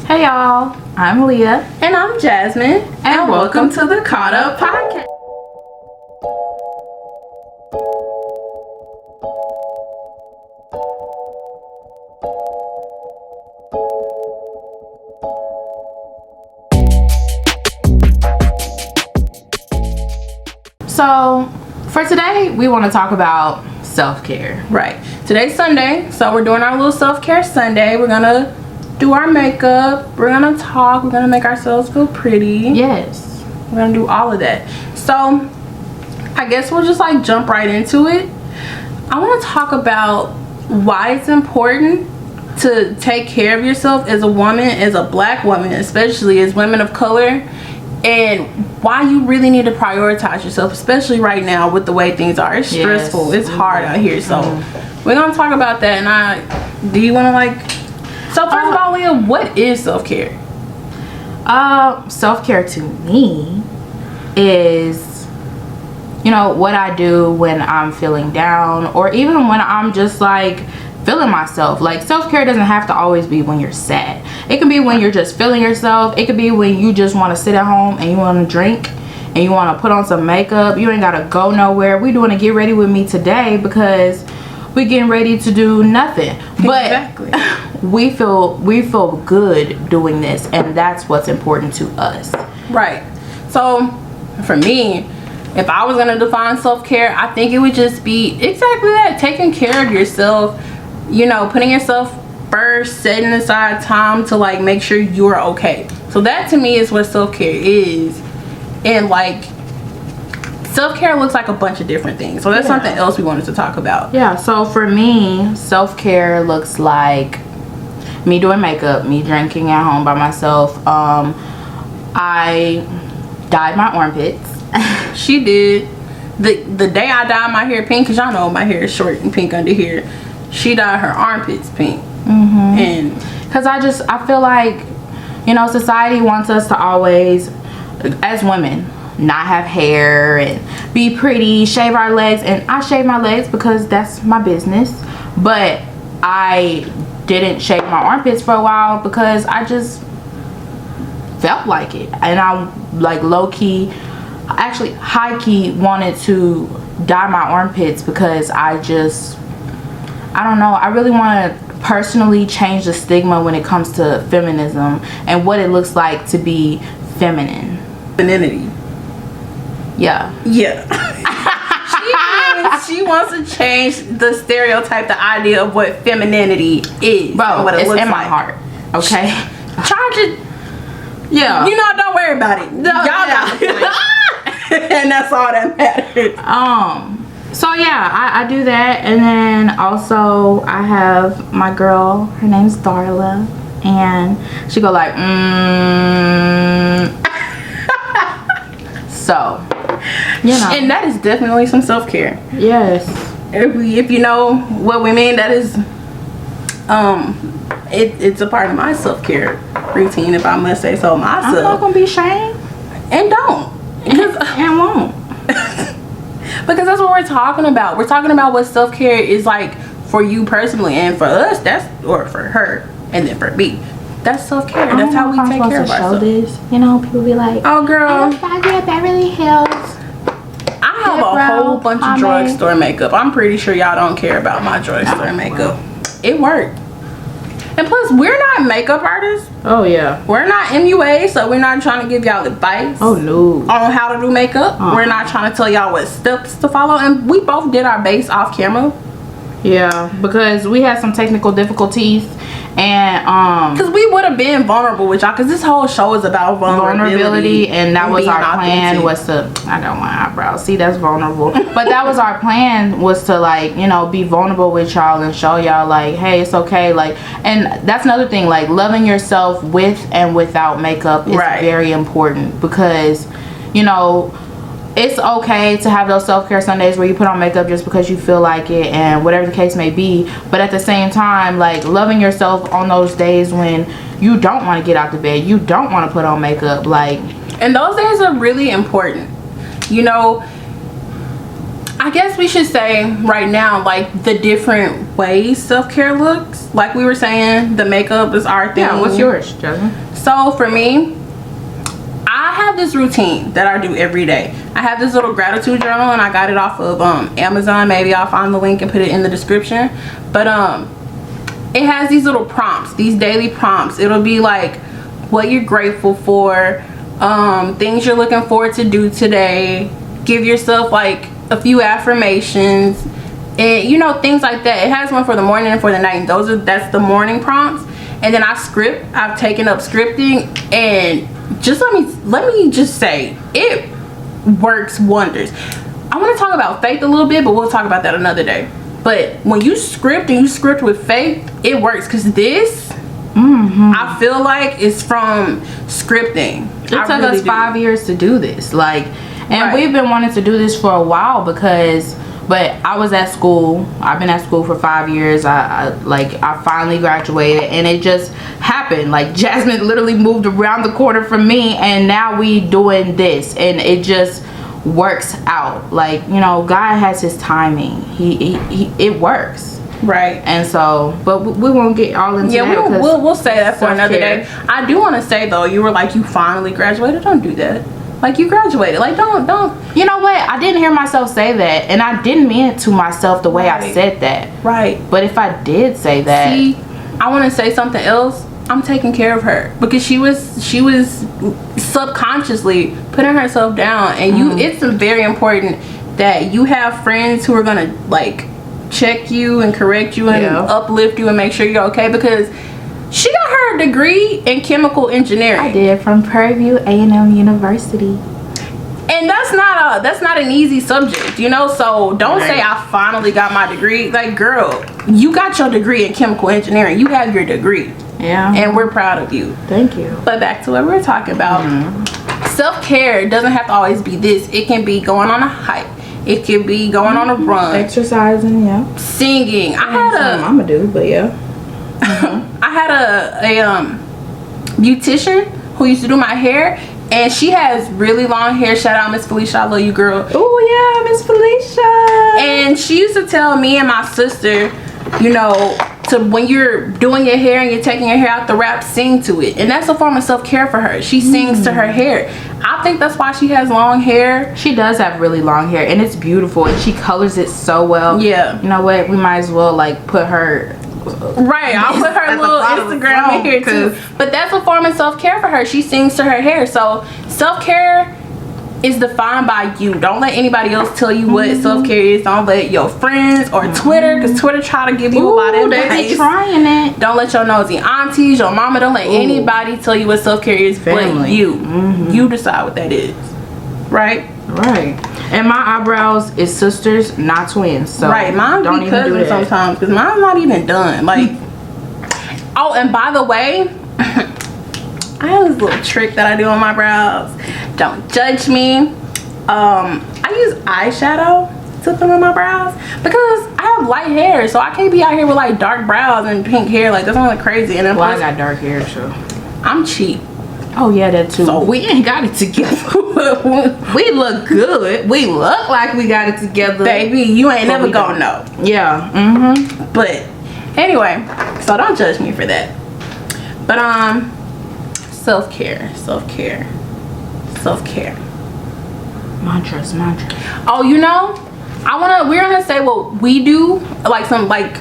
Hey y'all, I'm Leah. And I'm Jasmine. And welcome to the Caught Up Podcast. So, for today, we want to talk about self-care. Right. Today's Sunday, so we're doing our little self-care Sunday. We're gonna do our makeup. We're gonna talk. We're gonna make ourselves feel pretty. Yes. We're gonna do all of that. So, I guess we'll just like jump right into it. I want to talk about why it's important to take care of yourself as a woman, as a black woman, especially as women of color, and why you really need to prioritize yourself, especially right now with the way things are. It's stressful. It's hard out here. So we're gonna talk about that. And do you want to like? So first of all, Leah, what is self-care? Self-care to me is, you know, what I do when I'm feeling down, or even when I'm just like feeling myself. Like, self-care doesn't have to always be when you're sad. It can be when you're just feeling yourself. It could be when you just want to sit at home and you want to drink and you want to put on some makeup. You ain't got to go nowhere. We doing a get ready with me today because we getting ready to do nothing. But Exactly. we feel good doing this, and that's what's important to us. Right. So for me, if I was gonna define self-care, I think it would just be exactly that: taking care of yourself, you know, putting yourself first, setting aside time to like make sure you're okay. So that to me is what self-care is. And like, self-care looks like a bunch of different things, so that's something else we wanted to talk about. Yeah, so for me, self-care looks like me doing makeup, me drinking at home by myself. I dyed my armpits. She did. The day I dyed my hair pink, because y'all know my hair is short and pink under here, she dyed her armpits pink. And because I feel like, you know, society wants us to always, as women, not have hair and be pretty, shave our legs. And I shave my legs because that's my business. But I didn't shave my armpits for a while because I just felt like it. And I like low-key, actually high-key wanted to dye my armpits because I don't know, I really want to personally change the stigma when it comes to feminism and what it looks like to be feminine. femininity. Yeah. She wants to change the stereotype, the idea of what femininity is. Bro, what it it's looks in my like. heart. Okay. Charge it. Yeah. You know, don't worry about it. Y'all got it. And that's all that matters. So yeah, I do that, and then also I have my girl, her name's Darla, and she go like So, you know. And that is definitely some self-care. Yes. If you know what we mean, that is it's a part of my self-care routine, if I must say so myself. I'm not gonna be ashamed. And don't. And won't. Because that's what we're talking about. We're talking about what self-care is like for you personally, and for us, or for her, and then for me, that's self-care. That's how we take care of ourselves. This. You know, people be like, oh girl, I look like at Beverly Hills. I have a whole bunch of drugstore makeup. I'm pretty sure y'all don't care about my drugstore makeup. It worked. And plus, we're not makeup artists. Oh yeah. We're not MUA, so we're not trying to give y'all advice. Oh no. On how to do makeup. We're not trying to tell y'all what steps to follow. And we both did our base off camera. Yeah, because we had some technical difficulties, and because we would have been vulnerable with y'all, because this whole show is about vulnerability, and that was our plan, was to, I got my eyebrows, see, that's vulnerable. But that was our plan, was to like, you know, be vulnerable with y'all and show y'all like, hey, it's okay. Like, and that's another thing, like loving yourself with and without makeup is very important, because, you know, it's okay to have those self-care Sundays where you put on makeup just because you feel like it and whatever the case may be. But at the same time, like, loving yourself on those days when you don't want to get out the bed, you don't want to put on makeup, like. And those days are really important. You know, I I guess we should say right now, like, the different ways self-care looks. Like we were saying, the makeup is our thing. Yeah, what's yours, Jasmine? So for me, I have this routine that I do every day. I have this little gratitude journal, and I got it off of Amazon. Maybe I'll find the link and put it in the description. But it has these little prompts, these daily prompts. It'll be like what you're grateful for, things you're looking forward to do today. Give yourself like a few affirmations, and you know, things like that. It has one for the morning and for the night. That's the morning prompts. And then I've taken up scripting, and just let me just say, it works wonders. I want to talk about faith a little bit, but we'll talk about that another day. But when you script, and you script with faith, it works, because this I feel like it's from scripting. It took us 5 years to do this, like, and Right. we've been wanting to do this for a while, but I was at school. I've been at school for 5 years. I finally graduated, and it just happened. Like, Jasmine literally moved around the corner from me, and now we doing this, and it just works out. Like, you know, God has his timing. He it works. Right. And so, but we won't get all into that. Yeah, we'll say that for another self-care. day. I do want to say though, you were like, you finally graduated. Don't do that. Like, you graduated. Like, don't. You know what? I didn't hear myself say that, and I didn't mean it to myself the way I Right. said that. Right. But if I did say that, See, I want to say something else. I'm taking care of her, because she was subconsciously putting herself down, and it's very important that you have friends who are gonna like check you and correct you and uplift you and make sure you're okay, because she got her degree in chemical engineering. I did, from Prairie View A&M University. And that's not an easy subject, you know. So don't say I finally got my degree. Like, girl, you got your degree in chemical engineering. You have your degree. Yeah. And we're proud of you. Thank you. But back to what we were talking about. Self-care doesn't have to always be this. It can be going on a hike. It can be going on a run. Exercising, yeah. Singing. I had I'm gonna do, but yeah. I had a beautician who used to do my hair, and she has really long hair. Shout out Miss Felicia, I love you, girl. Oh yeah, Miss Felicia. And she used to tell me and my sister, you know, to when you're doing your hair and you're taking your hair out the wrap, sing to it. And that's a form of self-care for her. She sings to her hair. I think that's why she has long hair. She does have really long hair, and it's beautiful, and she colors it so well. Yeah. You know what? We might as well like put her. Right, I'll put her At the little bottom of the Instagram in phone, here too. 'cause- But that's a form of self-care for her. She sings to her hair. So self-care is defined by you. Don't let anybody else tell you what self-care is. Don't let your friends or Twitter, because Twitter try to give you a lot of They advice. be trying it. Don't let your nosy aunties, your mama, don't let anybody tell you what self-care is but Family. you. You decide what that is. Right? Right. And my eyebrows is sisters, not twins. So Right, mine don't be even do cousins that. sometimes, because mine's not even done. Like, oh, and by the way, I have this little trick that I do on my brows. Don't judge me. I use eyeshadow to fill in my brows, because I have light hair, so I can't be out here with like dark brows and pink hair. Like, that's not crazy. And then Well, I plus, got dark hair, so. I'm cheap. Oh yeah, that too. So- we ain't got it together. We look good. We look like we got it together. Baby, you ain't But never we gonna know. Yeah. But anyway, so don't judge me for that. But self-care. Mantras. Oh, you know, we're gonna say what we do, like some like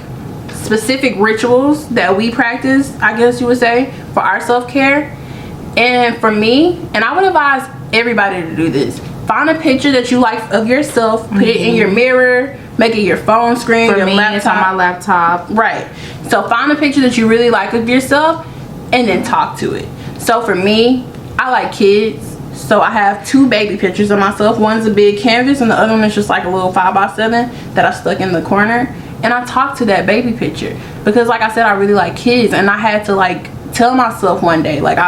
specific rituals that we practice, I guess you would say, for our self-care. And for me, and I would advise everybody to do this, find a picture that you like of yourself, put it in your mirror, make it your phone screen, For your me, laptop. it's on my laptop. Right. So find a picture that you really like of yourself, and then talk to it. So for me, I like kids. So I have 2 baby pictures of myself. One's a big canvas, and the other one is just like a little 5x7 that I stuck in the corner. And I talk to that baby picture, because like I said, I really like kids, and I had to like tell myself one day, like,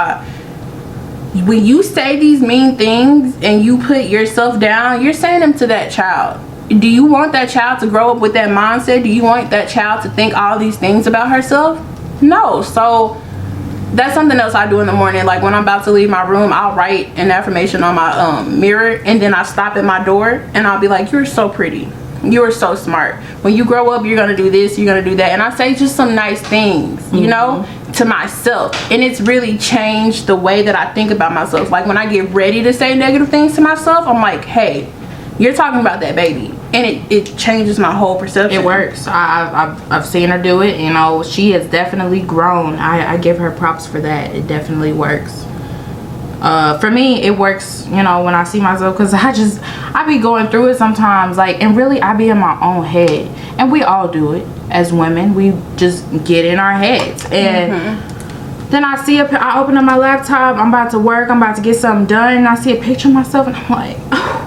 when you say these mean things and you put yourself down, you're saying them to that child. Do you want that child to grow up with that mindset? Do you want that child to think all these things about herself? No. So that's something else I do in the morning. Like, when I'm about to leave my room, I'll write an affirmation on my mirror, and then I stop at my door and I'll be like, you're so pretty. you are so smart. When you grow up, you're gonna do this, you're gonna do that. And I say just some nice things, you know, to myself. And it's really changed the way that I think about myself. Like when I get ready to say negative things to myself, I'm like, hey, you're talking about that baby. And it changes my whole perception. It works. I've seen her do it. You know, she has definitely grown. I give her props for that. It definitely works. For me, it works, you know, when I see myself, because I be going through it sometimes, like, and really I be in my own head, and we all do it as women. We just get in our heads, and then I open up my laptop, I'm about to work, I'm about to get something done, and I see a picture of myself, and I'm like, oh,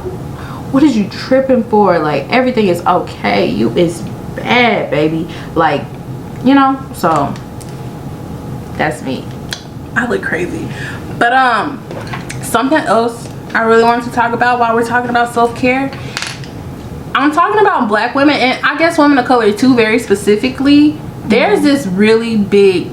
what is you tripping for? Like, everything is okay. You is bad, baby. Like, you know, so that's me. I look crazy. But something else I really wanted to talk about while we're talking about self-care, I'm talking about black women, and I guess women of color too, very specifically. There's this really big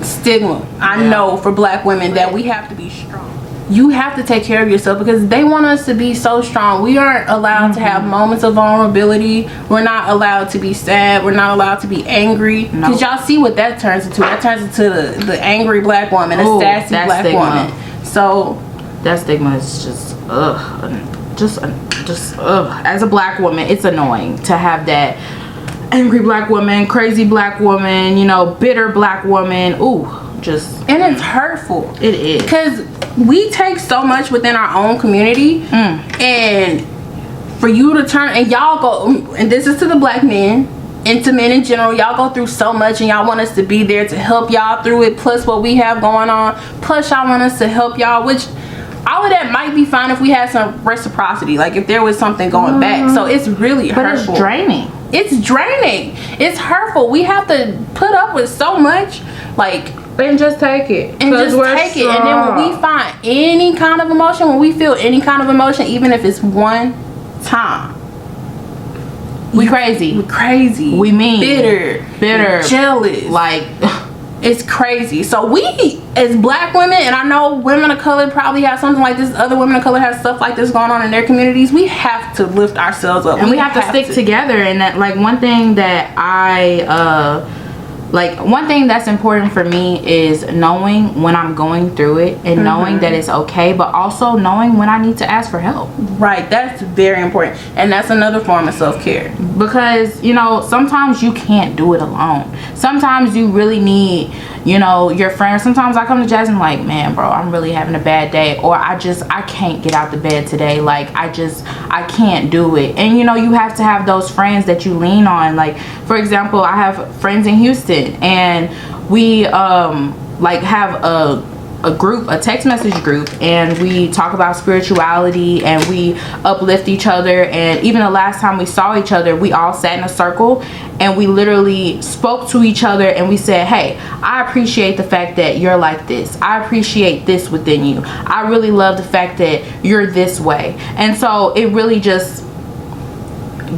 stigma, I know, for black women that we have to be strong. You have to take care of yourself because they want us to be so strong. We aren't allowed to have moments of vulnerability. We're not allowed to be sad. We're not allowed to be angry. Because y'all see what that turns into. That turns into the angry black woman, a sassy black woman. So that stigma is just as a black woman, it's annoying to have that angry black woman, crazy black woman, you know, bitter black woman. And it's hurtful. It is. Because we take so much within our own community, and for you to turn, and y'all go, and this is to the black men and to men in general, y'all go through so much, and y'all want us to be there to help y'all through it, plus what we have going on, plus y'all want us to help y'all, which all of that might be fine if we had some reciprocity, like if there was something going back. So it's really hurtful. It's draining. It's draining. It's hurtful. We have to put up with so much, like, and just take it. And just take it. And then when we find any kind of emotion, when we feel any kind of emotion, even if it's one time, we crazy. We crazy. We mean. Bitter. Jealous. Like, it's crazy. So we, as black women, and I know women of color probably have something like this, other women of color have stuff like this going on in their communities, we have to lift ourselves up. And we have to stick together. And that, like, one thing that one thing that's important for me is knowing when I'm going through it and knowing that it's okay, but also knowing when I need to ask for help. Right, that's very important. And that's another form of self-care. Because, you know, sometimes you can't do it alone. Sometimes you really need, you know, your friends. Sometimes I come to Jasmine like, man, bro, I'm really having a bad day, or I can't get out the bed today. Like, I can't do it. And, you know, you have to have those friends that you lean on. Like, for example, I have friends in Houston, and we like have a group, a text message group, and we talk about spirituality and we uplift each other. And even the last time we saw each other, we all sat in a circle and we literally spoke to each other and we said, hey, I appreciate the fact that you're like this. I appreciate this within you. I really love the fact that you're this way. And so it really just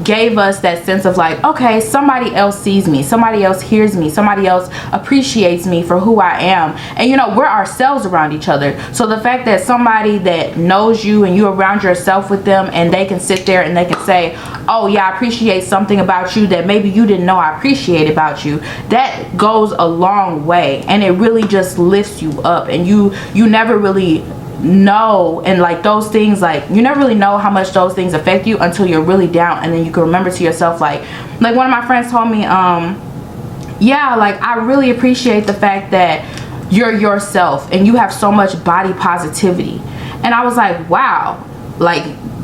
gave us that sense of like, okay, somebody else sees me, somebody else hears me, somebody else appreciates me for who I am. And, you know, we're ourselves around each other. So the fact that somebody that knows you and you're around yourself with them, and they can sit there and they can say, oh yeah, I appreciate something about you that maybe you didn't know I appreciate about you, that goes a long way. And it really just lifts you up. And you never really know, and like those things, like you never really know how much those things affect you until you're really down, and then you can remember to yourself, like one of my friends told me, yeah, like I really appreciate the fact that you're yourself and you have so much body positivity. And I was like, wow, like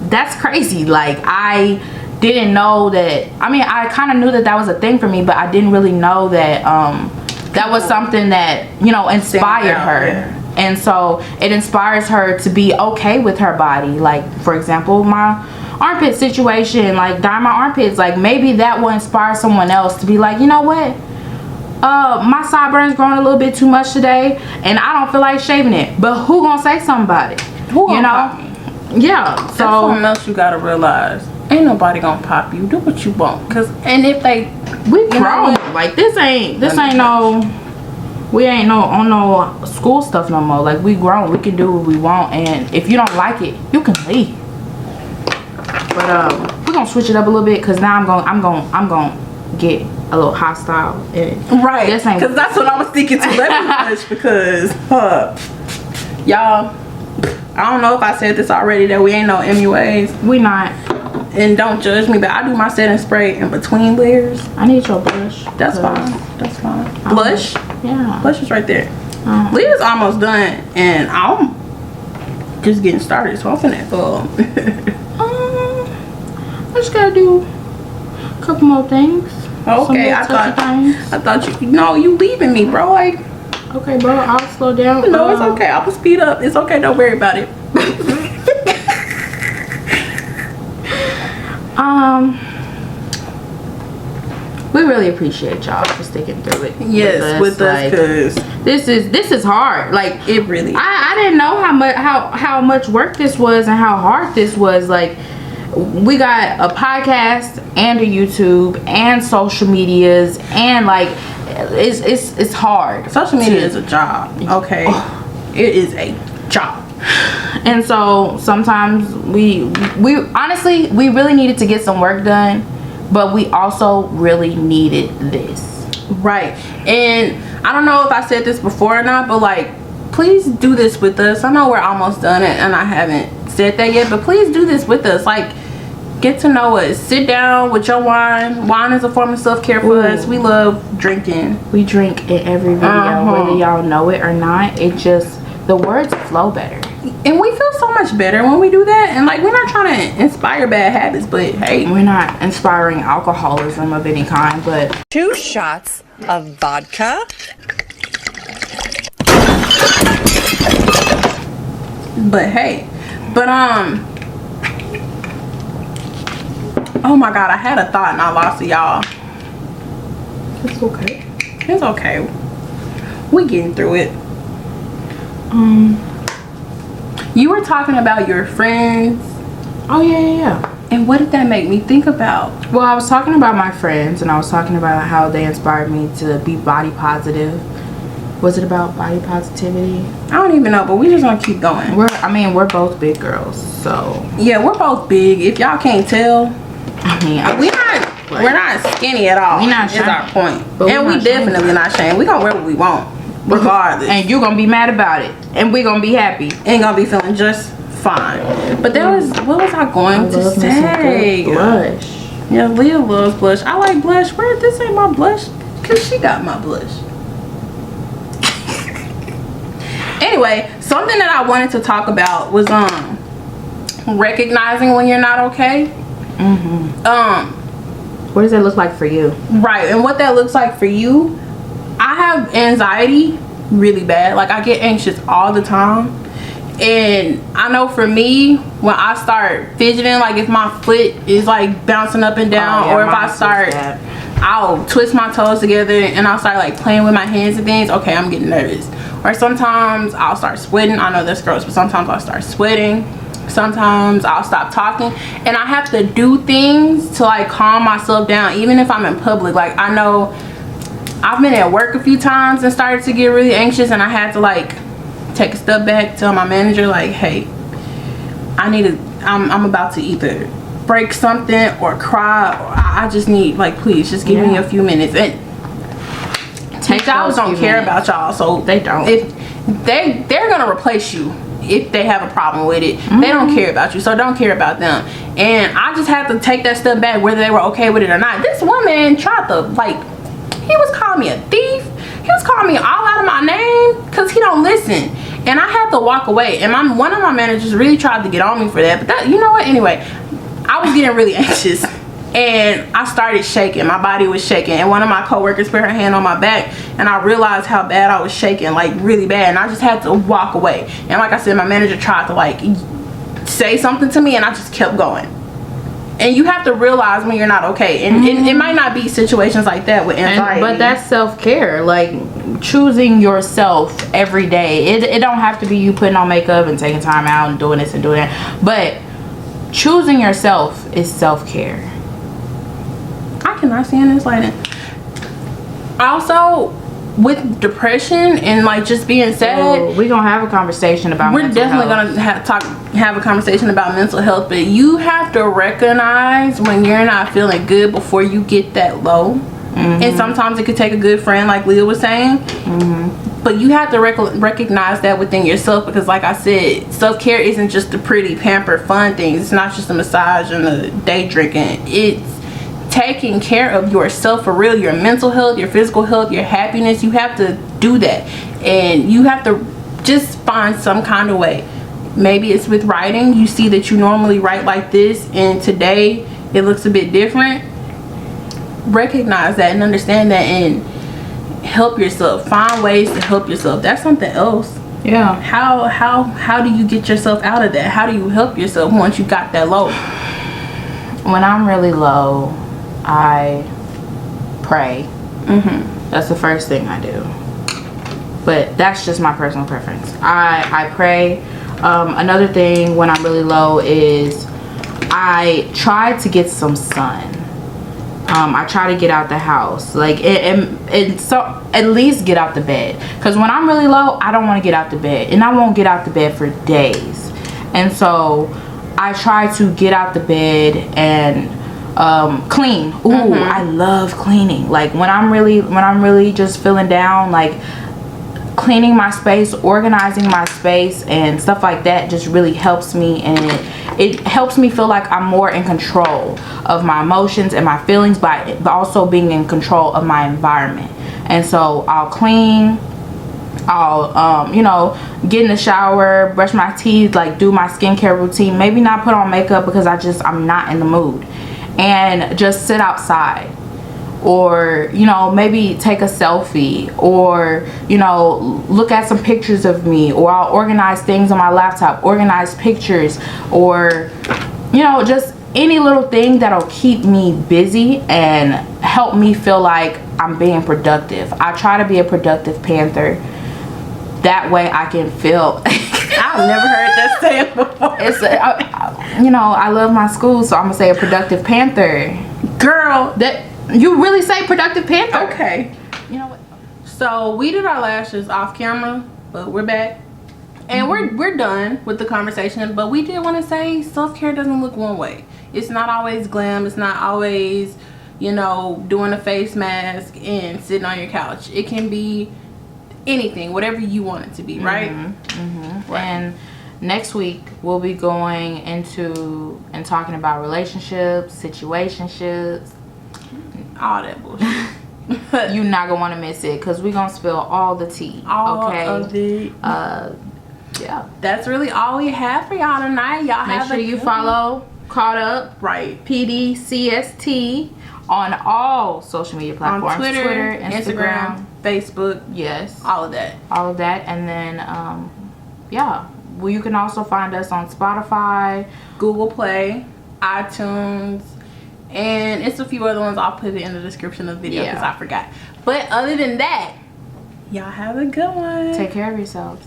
that's crazy. Like I didn't know that. I mean, I kind of knew that that was a thing for me, but I didn't really know that that was something that, you know, inspired her. Yeah. And so it inspires her to be okay with her body. Like, for example, my armpit situation, like dyeing my armpits, like maybe that will inspire someone else to be like, you know what, my sideburns growing a little bit too much today and I don't feel like shaving it, but who gonna say something about it? Who gonna pop me? Yeah, so that's something else you gotta realize. Ain't nobody gonna pop you. Do what you want, cause and if they, we grown, like this ain't no, we ain't on no school stuff no more. Like we grown, we can do what we want, and if you don't like it, you can leave. But we're gonna switch it up a little bit, because now I'm gonna get a little hostile. Right. Because that's what I was thinking to let me push, because y'all, I don't know if I said this already, that we ain't no MUAs. We not. And don't judge me, but I do my setting spray in between layers. I need your blush. That's fine. That's fine. Blush? Yeah. Blush is right there. Leah's almost done, and I'm just getting started, so I'm finna I just gotta do a couple more things. Okay, I thought you leaving me, bro. Like, okay, bro, I'll slow down. No, it's okay. I'll speed up. It's okay. Don't worry about it. We really appreciate y'all for sticking through it. Yes, with us, cause this is hard. Like, it really. I didn't know how much work this was and how hard this was. Like, we got a podcast and a YouTube and social medias, and like it's hard. Social media is a job. Okay, it is a job. And so sometimes we honestly, we really needed to get some work done, but we also really needed this. Right. And I don't know if I said this before or not, but like, please do this with us. I know we're almost done it and I haven't said that yet, but please do this with us. Like, get to know us. Sit down with your wine. Wine is a form of self-care for us. We love drinking. We drink in every video, whether y'all know it or not. It just, the words flow better. And we feel so much better when we do that. And like, we're not trying to inspire bad habits, but hey, we're not inspiring alcoholism of any kind, but 2 shots of vodka. But hey, oh my god, I had a thought and I lost it, y'all. it's okay. It's okay. We getting through it. You were talking about your friends. Oh yeah. And what did that make me think about? Well, I was talking about my friends, and I was talking about how they inspired me to be body positive. Was it about body positivity? I don't even know, but we just gonna keep going. We're both big girls, so yeah, we're both big. If y'all can't tell, we're not skinny at all. We not is our point, and we definitely not ashamed. We gonna wear what we want, regardless. And you gonna be mad about it, and we gonna be happy, and gonna be feeling just fine. But there was, what was I going to say? Blush. Yeah, Leah loves blush. I like blush. Where this ain't my blush? Cause she got my blush. Anyway, something that I wanted to talk about was recognizing when you're not okay. What does that look like for you? Right, and what that looks like for you, I have anxiety really bad. Like, I get anxious all the time. And I know for me, when I start fidgeting, like if my foot is like bouncing up and down, or if I start, I'll twist my toes together and I'll start like playing with my hands and things, okay, I'm getting nervous. Or sometimes I'll start sweating. I know that's gross, but sometimes I'll start sweating. Sometimes I'll stop talking, and I have to do things to like calm myself down, even if I'm in public. Like, I know I've been at work a few times and started to get really anxious, and I had to like take a step back, tell my manager like, hey, I'm about to either break something or cry, or I just need, like, please just give me a few minutes. And jobs don't care about y'all, so they don't. If they're gonna replace you if they have a problem with it. They don't care about you, so don't care about them. And I just had to take that step back, whether they were okay with it or not. This woman tried to, like, he was calling me a thief. He was calling me all out of my name because he don't listen. And I had to walk away. And one of my managers really tried to get on me for that. But that, you know what? Anyway, I was getting really anxious. And I started shaking. My body was shaking. And one of my coworkers put her hand on my back. And I realized how bad I was shaking. Like, really bad. And I just had to walk away. And like I said, my manager tried to, like, say something to me. And I just kept going. And you have to realize when you're not okay. And it might not be situations like that with anxiety. But that's self-care. Like, choosing yourself every day. It don't have to be you putting on makeup and taking time out and doing this and doing that. But choosing yourself is self-care. I cannot stand this lighting. Also, with depression and like just being sad, we're gonna have a conversation about we're definitely gonna have a conversation about mental health. But you have to recognize when you're not feeling good before you get that low. And sometimes it could take a good friend, like Leah was saying. But you have to recognize that within yourself, because like I said, self-care isn't just the pretty pamper fun things. It's not just a massage and a day drinking. It's taking care of yourself for real, your mental health, your physical health, your happiness. You have to do that, and you have to just find some kind of way. Maybe it's with writing. You see that you normally write like this and today it looks a bit different. Recognize that and understand that and help yourself. Find ways to help yourself. That's something else. Yeah. How do you get yourself out of that? How do you help yourself once you got that low? When I'm really low, I pray. That's the first thing I do. But that's just my personal preference. I pray. Another thing when I'm really low is I try to get some sun. I try to get out the house, like and so at least get out the bed, because when I'm really low I don't want to get out the bed, and I won't get out the bed for days. And so I try to get out the bed and clean. I love cleaning. Like when I'm really just feeling down, like cleaning my space, organizing my space and stuff like that just really helps me, and it helps me feel like I'm more in control of my emotions and my feelings by also being in control of my environment. And so I'll clean, I'll get in the shower, brush my teeth, like do my skincare routine, maybe not put on makeup because I'm not in the mood, and just sit outside. Or maybe take a selfie, or look at some pictures of me, or I'll organize things on my laptop, organize pictures, or just any little thing that'll keep me busy and help me feel like I'm being productive. I try to be a productive panther. That way I can feel I've never heard that saying before. It's I love my school, so I'm gonna say a productive panther. Girl, that you really say productive panther. Okay. You know what? So we did our lashes off camera, but we're back. And we're done with the conversation. But we did want to say self-care doesn't look one way. It's not always glam. It's not always, doing a face mask and sitting on your couch. It can be anything, whatever you want it to be, right? Right. And next week we'll be going into and talking about relationships, situationships, all that bullshit. You're not gonna want to miss it, because we're gonna spill all the tea. All of it. Yeah, that's really all we have for y'all tonight. Y'all make sure you follow Caught Up, right, PDCST on all social media platforms, on Twitter, Instagram, Facebook, yes, all of that. And then well, you can also find us on Spotify, Google Play, iTunes, and it's a few other ones. I'll put it in the description of the video because I forgot. But other than that, y'all have a good one. Take care of yourselves.